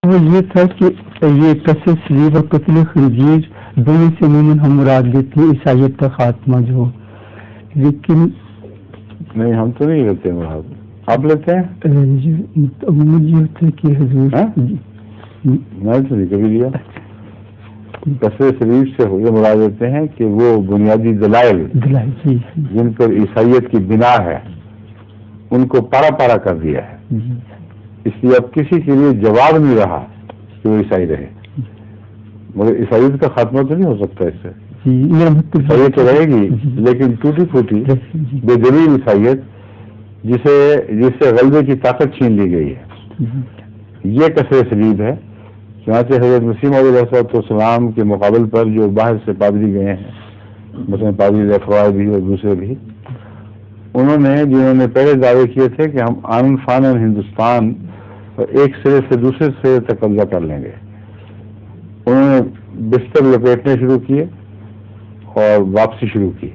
وہ یہ تھا کہ یہ قصے صلیب اور قتل خنزیر دونوں سے عموماً ہم مراد لیتے ہیں عیسائیت کا خاتمہ جو، لیکن نہیں ہم تو نہیں لیتے مراد، آپ لیتے ہیں؟ عموماً یہ ہوتا ہے کہ حضور میں تو نہیں کبھی لیا۔ قصے صلیب سے یہ مراد لیتے ہیں کہ وہ بنیادی دلائل جن پر عیسائیت کی بنا ہے ان کو پارا پارا کر دیا ہے، اس لیے اب کسی کے لیے جواب نہیں رہا کہ وہ عیسائی رہے، مگر عیسائیت کا خاتمہ تو نہیں ہو سکتا اس سے، عیسائیت تو رہے گی لیکن ٹوٹی پھوٹی بے دلیل عیسائیت جس سے غلبے کی طاقت چھین لی گئی ہے، یہ قصے صلیب ہے۔ چنانچہ حضرت مسیح موعود علیہ السلام کے مقابل پر جو باہر سے پادری گئے ہیں، مثلا پادری لکھوائے بھی اور دوسرے بھی، جنہوں نے پہلے دعوے کیے تھے کہ ہم آنن فانن ہندوستان اور ایک سرے سے دوسرے سرے تک قبضہ کر لیں گے، انہوں نے بستر لپیٹنے شروع کیے اور واپسی شروع کی،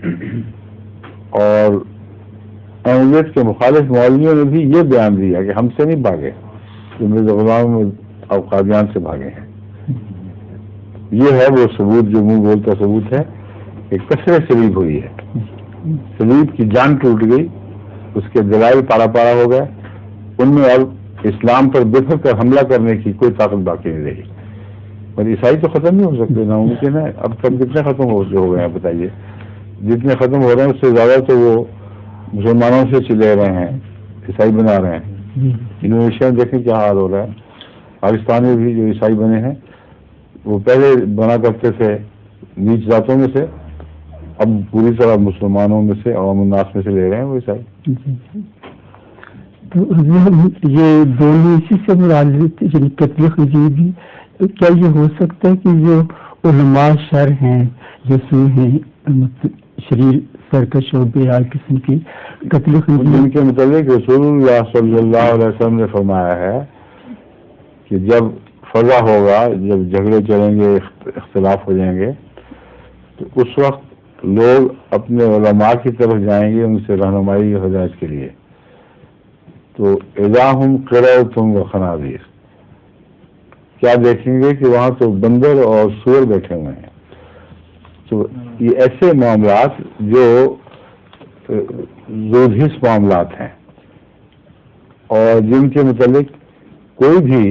اور اہمیت کے مخالف مولویوں نے بھی یہ بیان دیا کہ ہم سے نہیں بھاگے، جو مرزا غلام اور قادیان سے بھاگے ہیں۔ یہ ہے وہ ثبوت جو منہ بولتا ثبوت ہے کہ قصے صلیب ہوئی ہے، صلیب کی جان ٹوٹ گئی، اس کے دلائل پارا پارا ہو گئے، ان میں اب اسلام پر بے فکر حملہ کرنے کی کوئی طاقت باقی نہیں رہی۔ اور عیسائی تو ختم نہیں ہو سکتے، ناممکن ہے۔ اب تک کتنے ختم ہو گئے ہیں بتائیے؟ جتنے ختم ہو رہے ہیں اس سے زیادہ تو وہ مسلمانوں سے چلے رہے ہیں، عیسائی بنا رہے ہیں۔ انڈونیشیا میں دیکھیں کیا حال ہو رہا ہے، پاکستان میں بھی جو عیسائی بنے ہیں وہ پہلے بنا کرتے تھے نیچ ذاتوں میں سے، اب پوری طرح مسلمانوں میں سے، عوام الناس میں سے لے رہے ہیں وہ عیسائی۔ تو یہ دونوں اسی سے مراد لیتے یعنی قتل خنزیر بھی، کیا یہ ہو سکتا ہے کہ جو علماء شر ہیں جو سو ہیں شریر سرکش اور بے حال قسم کی قتل خنزیر، ان کے متعلق رسول اللہ صلی اللہ علیہ وسلم نے فرمایا ہے کہ جب فضا ہوگا، جب جھگڑے چلیں گے، اختلاف ہو جائیں گے، تو اس وقت لوگ اپنے علماء کی طرف جائیں گے ان سے رہنمائی ہدایت کے لیے، تو الہم قرأتم و خنازیر، کیا دیکھیں گے کہ وہاں تو بندر اور سور بیٹھے ہوئے ہیں۔ تو یہ ایسے معاملات جو زودہس معاملات ہیں اور جن کے متعلق کوئی بھی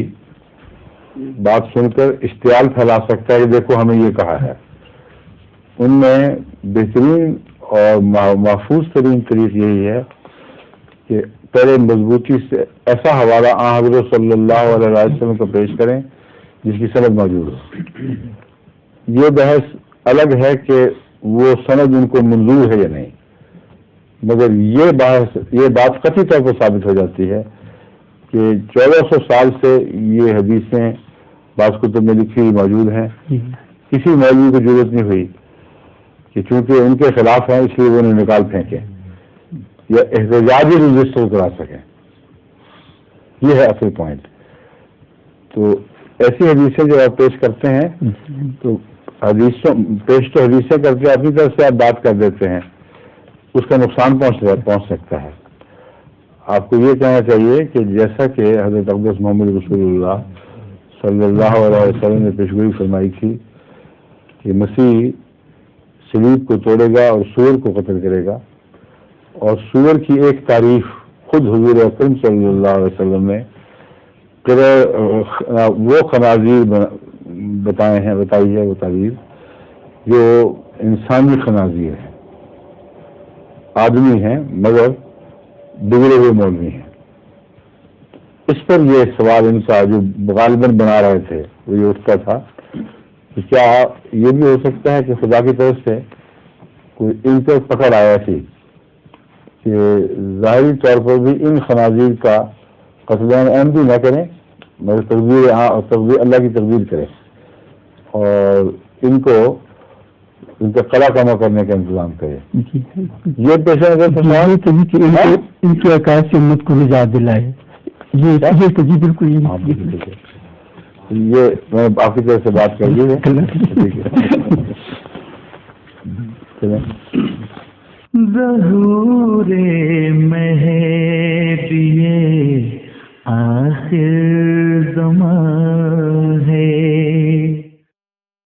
بات سن کر اشتعال پھیلا سکتا ہے کہ دیکھو ہمیں یہ کہا ہے، ان میں بہترین اور محفوظ ترین طریق یہی ہے کہ پہلے مضبوطی سے ایسا حوالہ حضرت صلی اللہ علیہ وسلم کو پیش کریں جس کی سند موجود ہو۔ یہ بحث الگ ہے کہ وہ سند ان کو منظور ہے یا نہیں، مگر یہ بات قطعی طور پر ثابت ہو جاتی ہے کہ 1400 سال سے یہ حدیثیں بعض کتب میں لکھی ہوئی موجود ہیں، کسی مولوی کو ضرورت نہیں ہوئی کہ چونکہ ان کے خلاف ہیں اس لیے وہ انہیں نکال پھینکیں یا احتجاجی رجسٹر کرا سکیں۔ یہ ہے اصل پوائنٹ۔ تو ایسی حدیثیں جو آپ پیش کرتے ہیں تو حدیثیں کر کے اپنی طرف سے آپ بات کر دیتے ہیں، اس کا نقصان پہنچ سکتا ہے۔ آپ کو یہ کہنا چاہیے کہ جیسا کہ حضرت اقدس محمد رسول اللہ صلی اللہ علیہ وسلم نے پیشگوئی فرمائی تھی کہ مسیح صلیب کو توڑے گا اور سور کو قتل کرے گا، اور سور کی ایک تعریف خود حضور اکرم صلی اللہ علیہ وسلم نے وہ خنازیر بتائی ہے وہ تعبیر جو انسانی خنازیر ہیں، آدمی ہیں مگر بگڑے ہوئے مولوی ہیں۔ اس پر یہ سوال ان کا جو غالباً بنا رہے تھے وہ یہ اٹھتا تھا کہ کیا یہ بھی ہو سکتا ہے کہ خدا کی طرف سے کوئی ان پر پکڑ آیا تھی کہ ظاہری طور پر بھی ان خنازیر کا قتل عام بھی نہ کریں مگر تقدیر اللہ کی تقدیر کریں اور ان کا قلع کما کرنے کا انتظام کرے۔ یہ پیشہ نظر ان کی عقائد سے امت کو نجات دلائے، یہ بالکل یہ میں آپ کی طرف سے بات کر دی ہے۔ ظہور مہدی آخر زمان